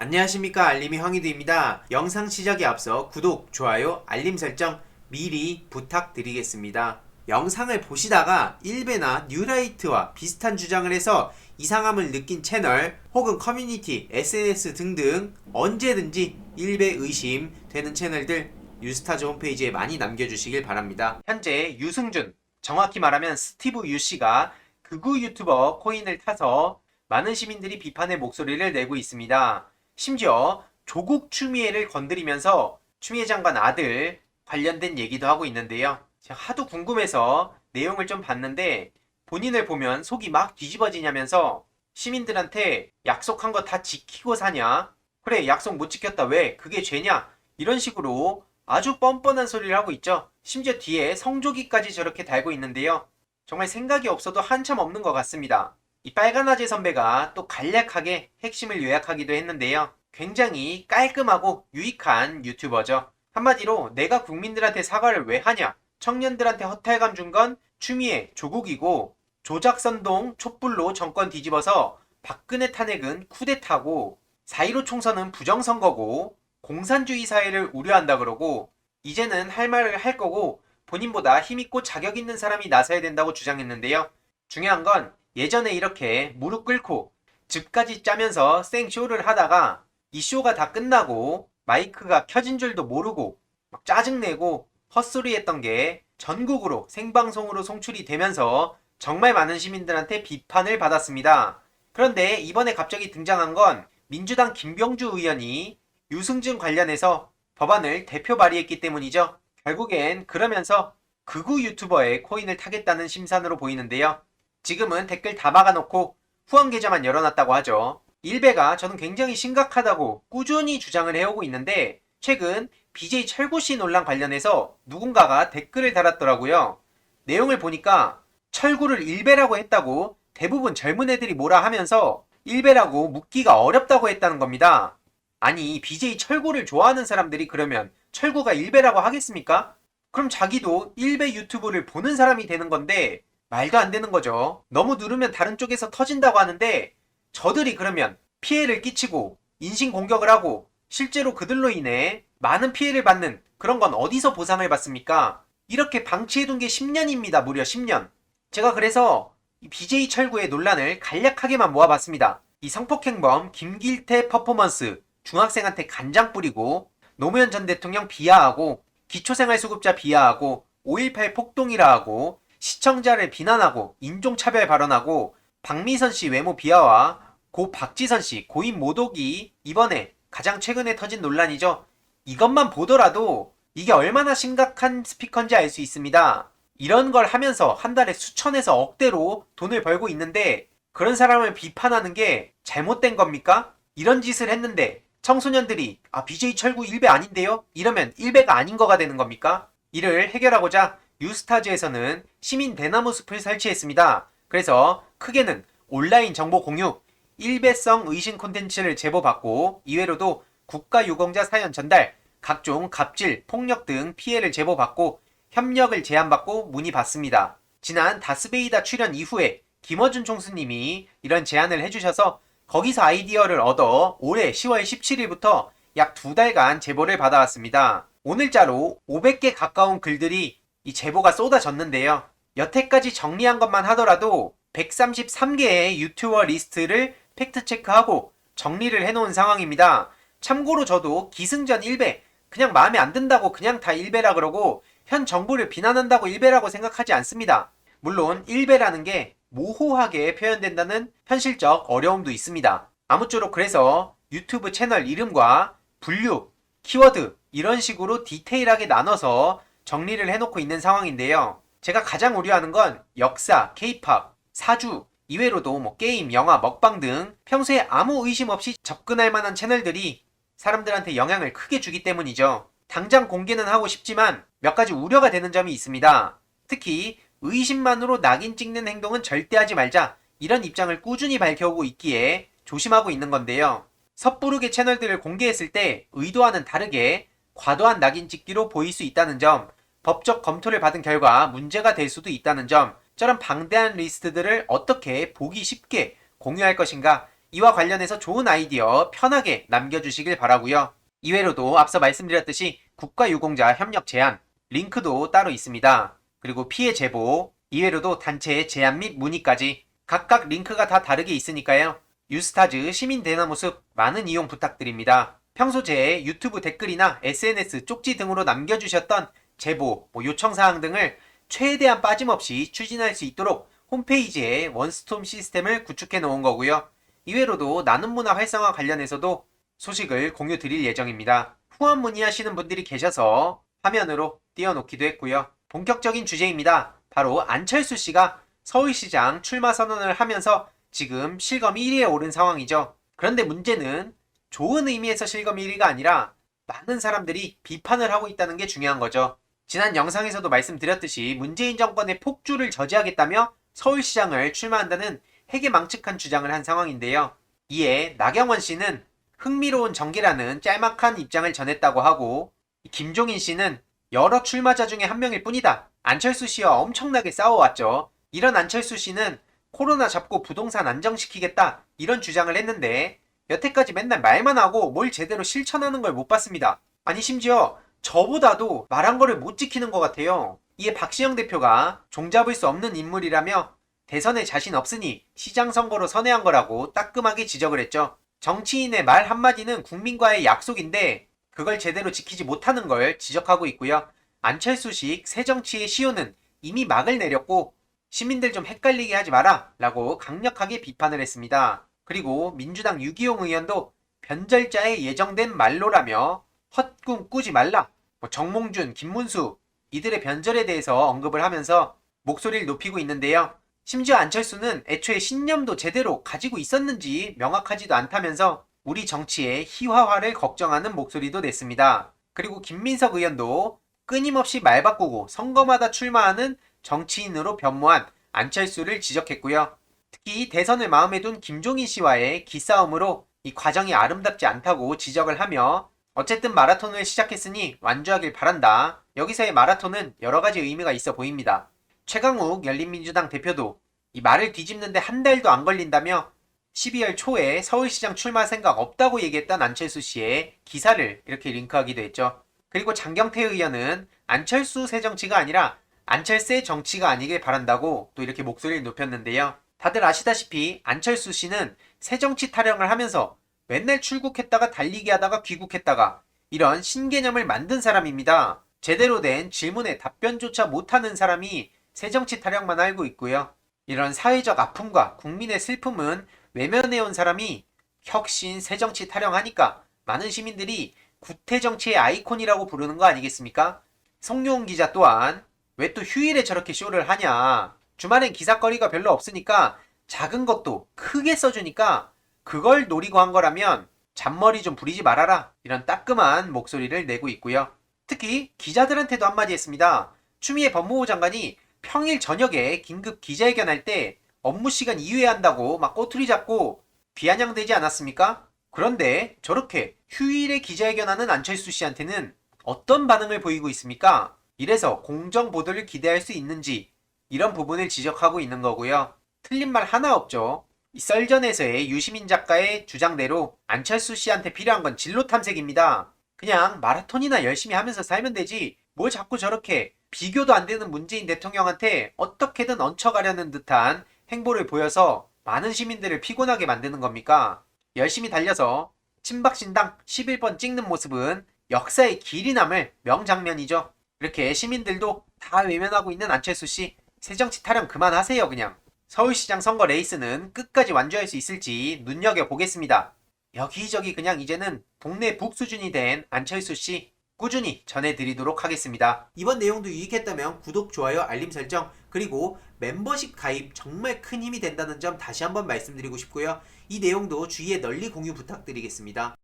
안녕하십니까, 알림이 황희두입니다. 영상 시작에 앞서 구독, 좋아요, 알림 설정 미리 부탁드리겠습니다. 영상을 보시다가 일베나 뉴라이트와 비슷한 주장을 해서 이상함을 느낀 채널 혹은 커뮤니티, SNS 등등 언제든지 일베 의심 되는 채널들 유스타즈 홈페이지에 많이 남겨주시길 바랍니다. 현재 유승준, 정확히 말하면 스티브 유씨가 극우 유튜버 코인을 타서 많은 시민들이 비판의 목소리를 내고 있습니다. 심지어 조국 추미애를 건드리면서 추미애 장관 아들 관련된 얘기도 하고 있는데요. 제가 하도 궁금해서 내용을 좀 봤는데 본인을 보면 속이 막 뒤집어지냐면서 시민들한테 약속한 거 다 지키고 사냐? 그래, 약속 못 지켰다. 왜? 그게 죄냐? 이런 식으로 아주 뻔뻔한 소리를 하고 있죠. 심지어 뒤에 성조기까지 저렇게 달고 있는데요. 정말 생각이 없어도 한참 없는 것 같습니다. 이 빨간아재 선배가 또 간략하게 핵심을 요약하기도 했는데요. 굉장히 깔끔하고 유익한 유튜버죠. 한마디로 내가 국민들한테 사과를 왜 하냐? 청년들한테 허탈감 준 건 추미애, 조국이고 조작선동 촛불로 정권 뒤집어서 박근혜 탄핵은 쿠데타고 4.15 총선은 부정선거고 공산주의 사회를 우려한다 그러고 이제는 할 말을 할 거고 본인보다 힘있고 자격 있는 사람이 나서야 된다고 주장했는데요. 중요한 건 예전에 이렇게 무릎 꿇고 즙까지 짜면서 생쇼를 하다가 이 쇼가 다 끝나고 마이크가 켜진 줄도 모르고 막 짜증내고 헛소리 했던 게 전국으로 생방송으로 송출이 되면서 정말 많은 시민들한테 비판을 받았습니다. 그런데 이번에 갑자기 등장한 건 민주당 김병주 의원이 유승준 관련해서 법안을 대표 발의했기 때문이죠. 결국엔 그러면서 극우 유튜버의 코인을 타겠다는 심산으로 보이는데요. 지금은 댓글 다 막아놓고 후원 계좌만 열어놨다고 하죠. 일베가 저는 굉장히 심각하다고 꾸준히 주장을 해오고 있는데 최근 BJ 철구씨 논란 관련해서 누군가가 댓글을 달았더라고요. 내용을 보니까 철구를 일베라고 했다고 대부분 젊은 애들이 뭐라 하면서 일베라고 묻기가 어렵다고 했다는 겁니다. 아니, BJ 철구를 좋아하는 사람들이 그러면 철구가 일베라고 하겠습니까? 그럼 자기도 일베 유튜브를 보는 사람이 되는 건데 말도 안 되는 거죠. 너무 누르면 다른 쪽에서 터진다고 하는데 저들이 그러면 피해를 끼치고 인신공격을 하고 실제로 그들로 인해 많은 피해를 받는 그런 건 어디서 보상을 받습니까? 이렇게 방치해둔 게 10년입니다. 무려 10년. 제가 그래서 BJ 철구의 논란을 간략하게만 모아봤습니다. 이 성폭행범 김길태 퍼포먼스, 중학생한테 간장 뿌리고 노무현 전 대통령 비하하고 기초생활수급자 비하하고 5.18 폭동이라 하고 시청자를 비난하고 인종차별 발언하고 박미선 씨 외모 비하와 고 박지선 씨 고인 모독이 이번에 가장 최근에 터진 논란이죠. 이것만 보더라도 이게 얼마나 심각한 스피커인지 알 수 있습니다. 이런 걸 하면서 한 달에 수천에서 억대로 돈을 벌고 있는데 그런 사람을 비판하는 게 잘못된 겁니까? 이런 짓을 했는데 청소년들이 BJ 철구 일베 아닌데요? 이러면 일베가 아닌 거가 되는 겁니까? 이를 해결하고자 유스타즈에서는 시민 대나무 숲을 설치했습니다. 그래서 크게는 온라인 정보 공유, 일베성 의심 콘텐츠를 제보받고 이외로도 국가유공자 사연 전달, 각종 갑질, 폭력 등 피해를 제보받고 협력을 제안받고 문의받습니다. 지난 다스베이다 출연 이후에 김어준 총수님이 이런 제안을 해주셔서 거기서 아이디어를 얻어 올해 10월 17일부터 약 2달간 제보를 받아왔습니다. 오늘자로 500개 가까운 글들이 이 제보가 쏟아졌는데요. 여태까지 정리한 것만 하더라도 133개의 유튜버 리스트를 팩트체크하고 정리를 해놓은 상황입니다. 참고로 저도 기승전 일베, 그냥 마음에 안 든다고 그냥 다 일베라 그러고 현 정부를 비난한다고 일베라고 생각하지 않습니다. 물론 일베라는 게 모호하게 표현된다는 현실적 어려움도 있습니다. 아무쪼록 그래서 유튜브 채널 이름과 분류, 키워드 이런 식으로 디테일하게 나눠서 정리를 해놓고 있는 상황인데요. 제가 가장 우려하는 건 역사, 케이팝, 사주, 이외로도 게임, 영화, 먹방 등 평소에 아무 의심 없이 접근할 만한 채널들이 사람들한테 영향을 크게 주기 때문이죠. 당장 공개는 하고 싶지만 몇 가지 우려가 되는 점이 있습니다. 특히 의심만으로 낙인 찍는 행동은 절대 하지 말자 이런 입장을 꾸준히 밝혀오고 있기에 조심하고 있는 건데요. 섣부르게 채널들을 공개했을 때 의도와는 다르게 과도한 낙인 찍기로 보일 수 있다는 점, 법적 검토를 받은 결과 문제가 될 수도 있다는 점, 저런 방대한 리스트들을 어떻게 보기 쉽게 공유할 것인가 이와 관련해서 좋은 아이디어 편하게 남겨주시길 바라고요. 이외로도 앞서 말씀드렸듯이 국가유공자 협력 제안, 링크도 따로 있습니다. 그리고 피해 제보, 이외로도 단체의 제안 및 문의까지 각각 링크가 다 다르게 있으니까요. 유스타즈 시민 대나무숲 많은 이용 부탁드립니다. 평소 제 유튜브 댓글이나 SNS 쪽지 등으로 남겨주셨던 제보, 요청사항 등을 최대한 빠짐없이 추진할 수 있도록 홈페이지에 원스톱 시스템을 구축해 놓은 거고요. 이외로도 나눔 문화 활성화 관련해서도 소식을 공유 드릴 예정입니다. 후원 문의하시는 분들이 계셔서 화면으로 띄워놓기도 했고요. 본격적인 주제입니다. 바로 안철수 씨가 서울시장 출마 선언을 하면서 지금 실검 1위에 오른 상황이죠. 그런데 문제는 좋은 의미에서 실검 1위가 아니라 많은 사람들이 비판을 하고 있다는 게 중요한 거죠. 지난 영상에서도 말씀드렸듯이 문재인 정권의 폭주를 저지하겠다며 서울시장을 출마한다는 해괴망측한 주장을 한 상황인데요. 이에 나경원 씨는 흥미로운 전개라는 짤막한 입장을 전했다고 하고, 김종인 씨는 여러 출마자 중에 한 명일 뿐이다. 안철수 씨와 엄청나게 싸워왔죠. 이런 안철수 씨는 코로나 잡고 부동산 안정시키겠다 이런 주장을 했는데 여태까지 맨날 말만 하고 뭘 제대로 실천하는 걸 못 봤습니다. 아니 심지어 저보다도 말한 거를 못 지키는 것 같아요. 이에 박시영 대표가 종잡을 수 없는 인물이라며 대선에 자신 없으니 시장 선거로 선회한 거라고 따끔하게 지적을 했죠. 정치인의 말 한마디는 국민과의 약속인데 그걸 제대로 지키지 못하는 걸 지적하고 있고요. 안철수식 새정치의 시효는 이미 막을 내렸고 시민들 좀 헷갈리게 하지 마라 라고 강력하게 비판을 했습니다. 그리고 민주당 유기용 의원도 변절자에 예정된 말로라며 헛꿈 꾸지 말라, 정몽준, 김문수 이들의 변절에 대해서 언급을 하면서 목소리를 높이고 있는데요. 심지어 안철수는 애초에 신념도 제대로 가지고 있었는지 명확하지도 않다면서 우리 정치의 희화화를 걱정하는 목소리도 냈습니다. 그리고 김민석 의원도 끊임없이 말 바꾸고 선거마다 출마하는 정치인으로 변모한 안철수를 지적했고요. 특히 대선을 마음에 둔 김종인 씨와의 기싸움으로 이 과정이 아름답지 않다고 지적을 하며 어쨌든 마라톤을 시작했으니 완주하길 바란다. 여기서의 마라톤은 여러 가지 의미가 있어 보입니다. 최강욱 열린민주당 대표도 이 말을 뒤집는데 한 달도 안 걸린다며 12월 초에 서울시장 출마 생각 없다고 얘기했던 안철수 씨의 기사를 이렇게 링크하기도 했죠. 그리고 장경태 의원은 안철수 새 정치가 아니라 안철세 정치가 아니길 바란다고 또 이렇게 목소리를 높였는데요. 다들 아시다시피 안철수 씨는 새 정치 타령을 하면서 맨날 출국했다가 달리기 하다가 귀국했다가 이런 신개념을 만든 사람입니다. 제대로 된 질문에 답변조차 못하는 사람이 새정치 타령만 알고 있고요. 이런 사회적 아픔과 국민의 슬픔은 외면해온 사람이 혁신 새정치 타령하니까 많은 시민들이 구태정치의 아이콘이라고 부르는 거 아니겠습니까? 송용훈 기자 또한 왜 또 휴일에 저렇게 쇼를 하냐, 주말엔 기사거리가 별로 없으니까 작은 것도 크게 써주니까 그걸 노리고 한 거라면 잔머리 좀 부리지 말아라, 이런 따끔한 목소리를 내고 있고요. 특히 기자들한테도 한마디 했습니다. 추미애 법무부 장관이 평일 저녁에 긴급 기자회견할 때 업무 시간 이후에 한다고 막 꼬투리 잡고 비아냥대지 않았습니까? 그런데 저렇게 휴일에 기자회견하는 안철수 씨한테는 어떤 반응을 보이고 있습니까? 이래서 공정 보도를 기대할 수 있는지 이런 부분을 지적하고 있는 거고요. 틀린 말 하나 없죠. 이 썰전에서의 유시민 작가의 주장대로 안철수 씨한테 필요한 건 진로 탐색입니다. 그냥 마라톤이나 열심히 하면서 살면 되지 뭘 자꾸 저렇게 비교도 안 되는 문재인 대통령한테 어떻게든 얹혀가려는 듯한 행보를 보여서 많은 시민들을 피곤하게 만드는 겁니까? 열심히 달려서 친박신당 11번 찍는 모습은 역사의 길이 남을 명장면이죠. 이렇게 시민들도 다 외면하고 있는 안철수 씨, 새정치 타령 그만하세요 그냥. 서울시장 선거 레이스는 끝까지 완주할 수 있을지 눈여겨보겠습니다. 여기저기 그냥 이제는 동네 북 수준이 된 안철수 씨 꾸준히 전해드리도록 하겠습니다. 이번 내용도 유익했다면 구독, 좋아요, 알림 설정, 그리고 멤버십 가입 정말 큰 힘이 된다는 점 다시 한번 말씀드리고 싶고요. 이 내용도 주위에 널리 공유 부탁드리겠습니다.